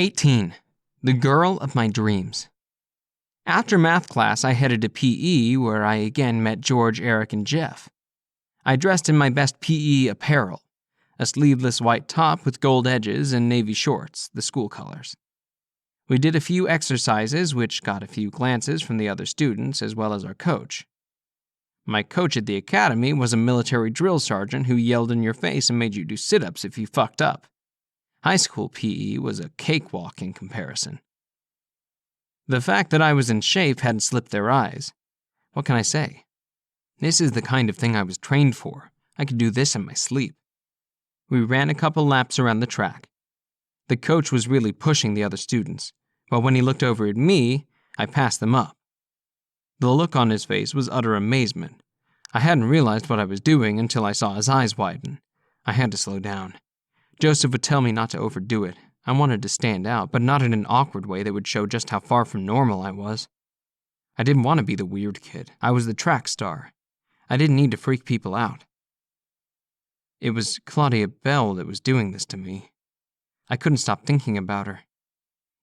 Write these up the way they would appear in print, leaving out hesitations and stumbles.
18. The girl of my dreams. After math class, I headed to PE, where I again met George, Eric, and Jeff. I dressed in my best PE apparel, a sleeveless white top with gold edges and navy shorts, the school colors. We did a few exercises, which got a few glances from the other students as well as our coach. My coach at the academy was a military drill sergeant who yelled in your face and made you do sit-ups if you fucked up. High school PE was a cakewalk in comparison. The fact that I was in shape hadn't slipped their eyes. What can I say? This is the kind of thing I was trained for. I could do this in my sleep. We ran a couple laps around the track. The coach was really pushing the other students, but when he looked over at me, I passed them up. The look on his face was utter amazement. I hadn't realized what I was doing until I saw his eyes widen. I had to slow down. Joseph would tell me not to overdo it. I wanted to stand out, but not in an awkward way that would show just how far from normal I was. I didn't want to be the weird kid. I was the track star. I didn't need to freak people out. It was Claudia Bell that was doing this to me. I couldn't stop thinking about her.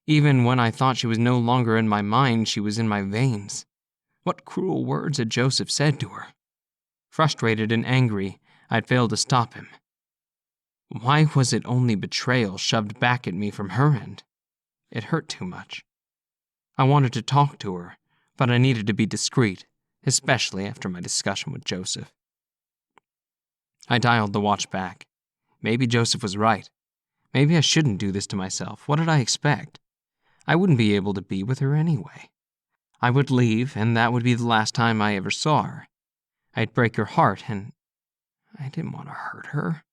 Even when I thought she was no longer in my mind, she was in my veins. What cruel words had Joseph said to her? Frustrated and angry, I'd failed to stop him. Why was it only betrayal shoved back at me from her end? It hurt too much. I wanted to talk to her, but I needed to be discreet, especially after my discussion with Joseph. I dialed the watch back. Maybe Joseph was right. Maybe I shouldn't do this to myself. What did I expect? I wouldn't be able to be with her anyway. I would leave, and that would be the last time I ever saw her. I'd break her heart, and I didn't want to hurt her.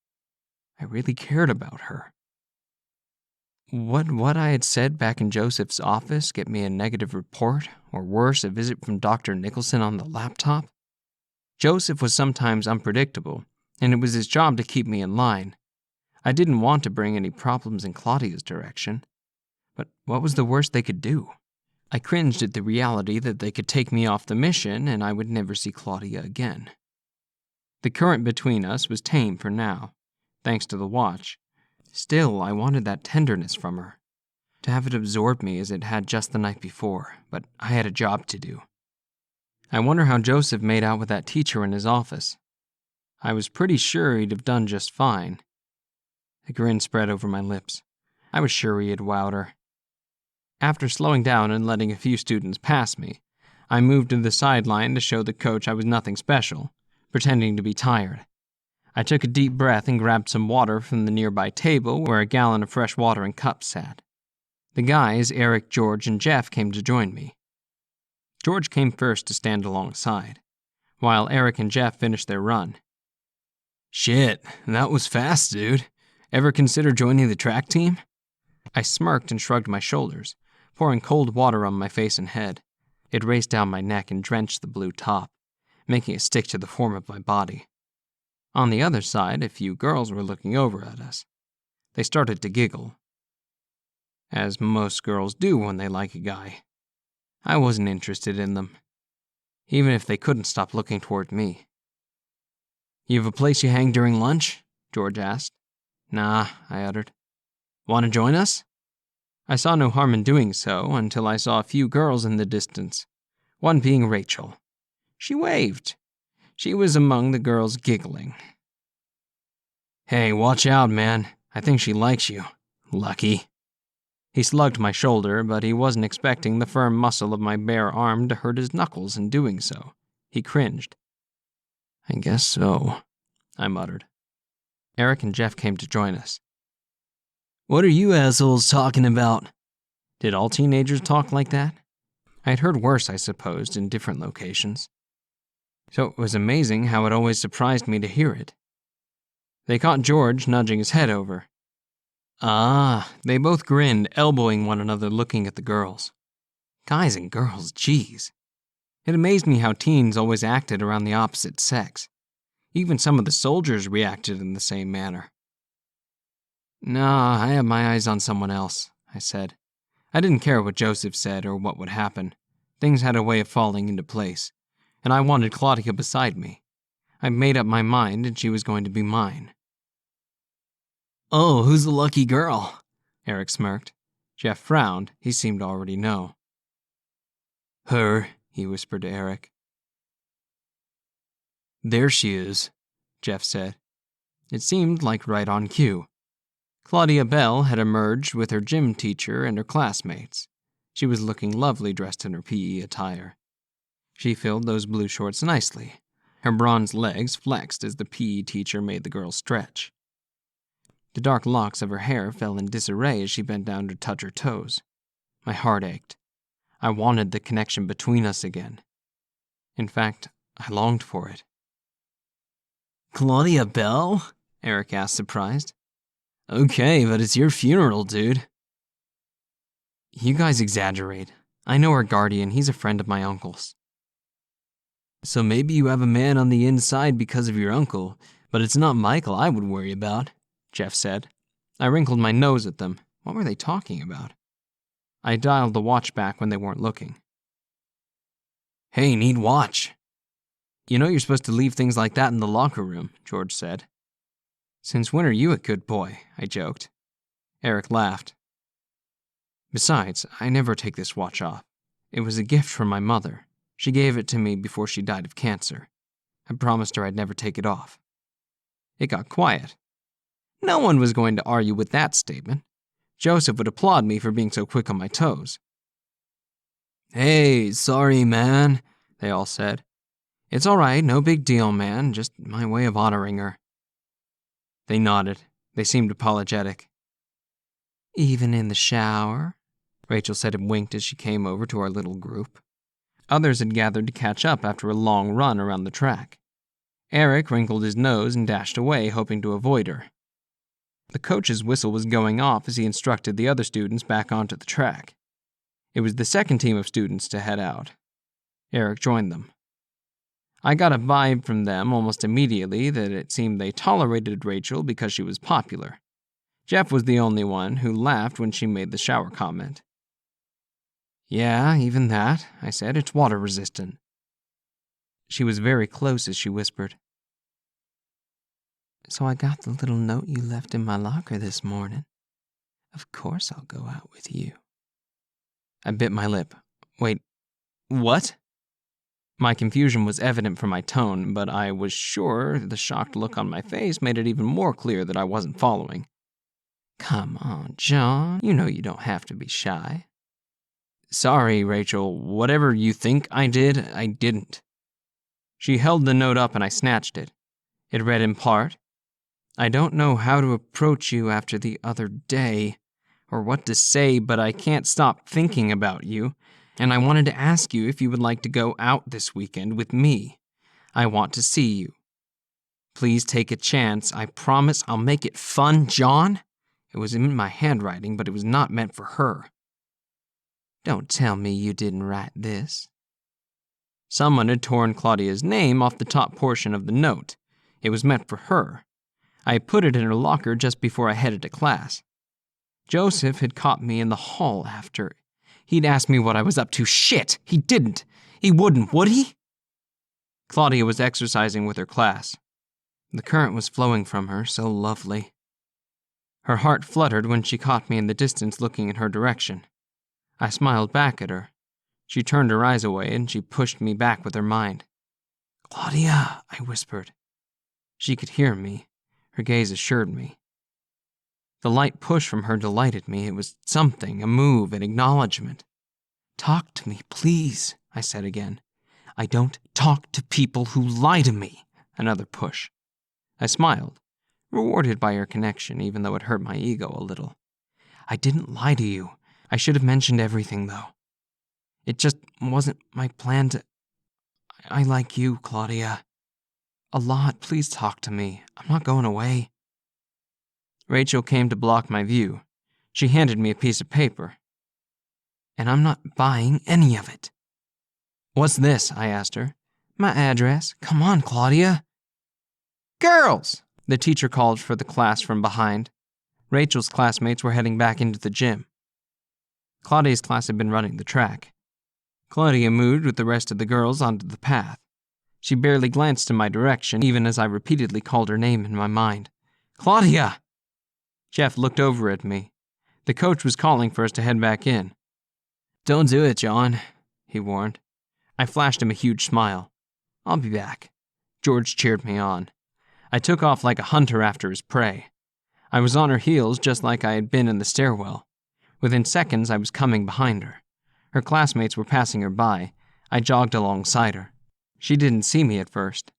I really cared about her. Would what I had said back in Joseph's office get me a negative report, or worse, a visit from Dr. Nicholson on the laptop? Joseph was sometimes unpredictable, and it was his job to keep me in line. I didn't want to bring any problems in Claudia's direction. But what was the worst they could do? I cringed at the reality that they could take me off the mission and I would never see Claudia again. The current between us was tame for now, thanks to the watch. Still, I wanted that tenderness from her, to have it absorb me as it had just the night before, but I had a job to do. I wonder how Joseph made out with that teacher in his office. I was pretty sure he'd have done just fine. A grin spread over my lips. I was sure he had wowed her. After slowing down and letting a few students pass me, I moved to the sideline to show the coach I was nothing special, pretending to be tired. I took a deep breath and grabbed some water from the nearby table where a gallon of fresh water in cups sat. The guys, Eric, George, and Jeff, came to join me. George came first to stand alongside, while Eric and Jeff finished their run. Shit, that was fast, dude. Ever consider joining the track team? I smirked and shrugged my shoulders, pouring cold water on my face and head. It raced down my neck and drenched the blue top, making it stick to the form of my body. On the other side, a few girls were looking over at us. They started to giggle, as most girls do when they like a guy. I wasn't interested in them, even if they couldn't stop looking toward me. You have a place you hang during lunch? George asked. Nah, I uttered. Want to join us? I saw no harm in doing so until I saw a few girls in the distance, one being Rachel. She waved. She was among the girls giggling. Hey, watch out, man. I think she likes you. Lucky. He slugged my shoulder, but he wasn't expecting the firm muscle of my bare arm to hurt his knuckles in doing so. He cringed. I guess so, I muttered. Eric and Jeff came to join us. What are you assholes talking about? Did all teenagers talk like that? I'd heard worse, I supposed, in different locations. So it was amazing how it always surprised me to hear it. They caught George nudging his head over. Ah, they both grinned, elbowing one another, looking at the girls. Guys and girls, geez. It amazed me how teens always acted around the opposite sex. Even some of the soldiers reacted in the same manner. Nah, I have my eyes on someone else, I said. I didn't care what Joseph said or what would happen. Things had a way of falling into place, and I wanted Claudia beside me. I'd made up my mind and she was going to be mine. Oh, who's the lucky girl? Eric smirked. Jeff frowned. He seemed to already know. Her, he whispered to Eric. There she is, Jeff said. It seemed like right on cue. Claudia Bell had emerged with her gym teacher and her classmates. She was looking lovely dressed in her PE attire. She filled those blue shorts nicely. Her bronze legs flexed as the PE teacher made the girl stretch. The dark locks of her hair fell in disarray as she bent down to touch her toes. My heart ached. I wanted the connection between us again. In fact, I longed for it. Claudia Bell? Eric asked, surprised. Okay, but it's your funeral, dude. You guys exaggerate. I know her guardian. He's a friend of my uncle's. So maybe you have a man on the inside because of your uncle, but it's not Michael I would worry about, Jeff said. I wrinkled my nose at them. What were they talking about? I dialed the watch back when they weren't looking. Hey, need watch. You know you're supposed to leave things like that in the locker room, George said. Since when are you a good boy? I joked. Eric laughed. Besides, I never take this watch off. It was a gift from my mother. She gave it to me before she died of cancer. I promised her I'd never take it off. It got quiet. No one was going to argue with that statement. Joseph would applaud me for being so quick on my toes. Hey, sorry, man, they all said. It's all right, no big deal, man, just my way of honoring her. They nodded. They seemed apologetic. Even in the shower? Rachel said and winked as she came over to our little group. Others had gathered to catch up after a long run around the track. Eric wrinkled his nose and dashed away, hoping to avoid her. The coach's whistle was going off as he instructed the other students back onto the track. It was the second team of students to head out. Eric joined them. I got a vibe from them almost immediately that it seemed they tolerated Rachel because she was popular. Jeff was the only one who laughed when she made the shower comment. Yeah, even that, I said. It's water resistant. She was very close as she whispered. So I got the little note you left in my locker this morning. Of course I'll go out with you. I bit my lip. Wait, what? My confusion was evident from my tone, but I was sure the shocked look on my face made it even more clear that I wasn't following. Come on, John. You know you don't have to be shy. Sorry, Rachel. Whatever you think I did, I didn't. She held the note up and I snatched it. It read in part, I don't know how to approach you after the other day, or what to say, but I can't stop thinking about you, and I wanted to ask you if you would like to go out this weekend with me. I want to see you. Please take a chance. I promise I'll make it fun, John. It was in my handwriting, but it was not meant for her. Don't tell me you didn't write this. Someone had torn Claudia's name off the top portion of the note. It was meant for her. I put it in her locker just before I headed to class. Joseph had caught me in the hall after. He'd asked me what I was up to. Shit! He didn't. He wouldn't, would he? Claudia was exercising with her class. The current was flowing from her, so lovely. Her heart fluttered when she caught me in the distance looking in her direction. I smiled back at her. She turned her eyes away and she pushed me back with her mind. Claudia, I whispered. She could hear me. Her gaze assured me. The light push from her delighted me. It was something, a move, an acknowledgement. Talk to me, please, I said again. I don't talk to people who lie to me. Another push. I smiled, rewarded by her connection, even though it hurt my ego a little. I didn't lie to you. I should have mentioned everything, though. It just wasn't my plan to... I like you, Claudia. A lot. Please talk to me. I'm not going away. Rachel came to block my view. She handed me a piece of paper. And I'm not buying any of it. What's this? I asked her. My address. Come on, Claudia. Girls! The teacher called for the class from behind. Rachel's classmates were heading back into the gym. Claudia's class had been running the track. Claudia moved with the rest of the girls onto the path. She barely glanced in my direction, even as I repeatedly called her name in my mind. Claudia! Jeff looked over at me. The coach was calling for us to head back in. "Don't do it, John," he warned. I flashed him a huge smile. "I'll be back." George cheered me on. I took off like a hunter after his prey. I was on her heels just like I had been in the stairwell. Within seconds, I was coming behind her. Her classmates were passing her by. I jogged alongside her. She didn't see me at first.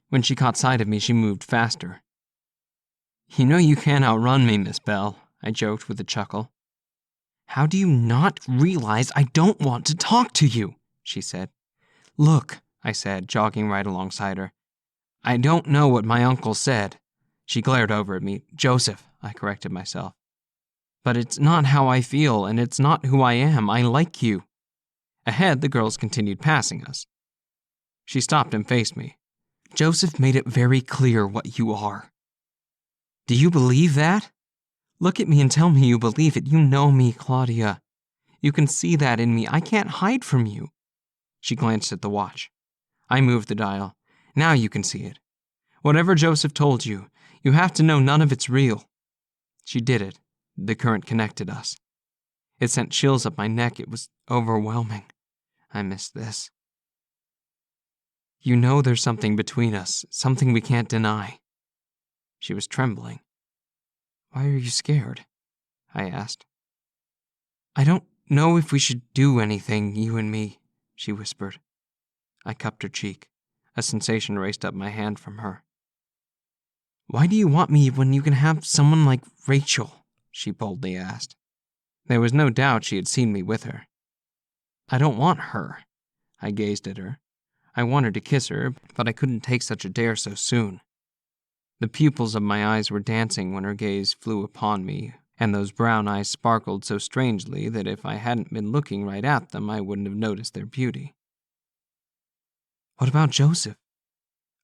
When she caught sight of me, she moved faster. "You know you can't outrun me, Miss Bell," I joked with a chuckle. "How do you not realize I don't want to talk to you?" she said. "Look," I said, jogging right alongside her. "I don't know what my uncle said." She glared over at me. "Joseph," I corrected myself. "But it's not how I feel, and it's not who I am. I like you." Ahead, the girls continued passing us. She stopped and faced me. "Joseph made it very clear what you are." "Do you believe that? Look at me and tell me you believe it. You know me, Claudia. You can see that in me. I can't hide from you." She glanced at the watch. I moved the dial. "Now you can see it. Whatever Joseph told you, you have to know none of it's real." She did it. The current connected us. It sent chills up my neck. It was overwhelming. I missed this. "You know there's something between us, something we can't deny." She was trembling. "Why are you scared?" I asked. "I don't know if we should do anything, you and me," she whispered. I cupped her cheek. A sensation raced up my hand from her. "Why do you want me when you can have someone like Rachel?" she boldly asked. There was no doubt she had seen me with her. "I don't want her." I gazed at her. I wanted to kiss her, but I couldn't take such a dare so soon. The pupils of my eyes were dancing when her gaze flew upon me, and those brown eyes sparkled so strangely that if I hadn't been looking right at them, I wouldn't have noticed their beauty. "What about Joseph?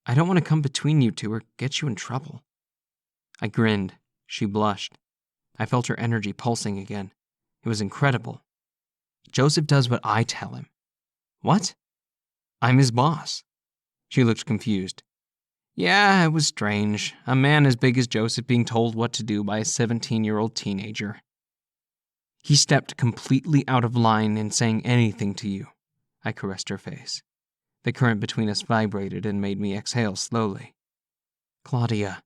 I don't want to come between you two or get you in trouble." I grinned. She blushed. I felt her energy pulsing again. It was incredible. "Joseph does what I tell him." "What?" "I'm his boss." She looked confused. "Yeah, it was strange. A man as big as Joseph being told what to do by a 17-year-old teenager." "He stepped completely out of line in saying anything to you." I caressed her face. The current between us vibrated and made me exhale slowly. "Claudia,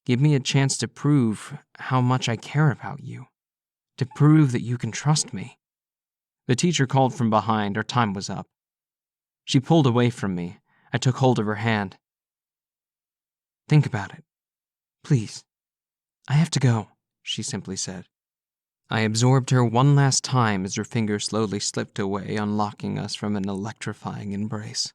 give me a chance to prove how much I care about you. To prove that you can trust me." The teacher called from behind. Our time was up. She pulled away from me. I took hold of her hand. "Think about it. Please. I have to go," she simply said. I absorbed her one last time as her fingers slowly slipped away, unlocking us from an electrifying embrace.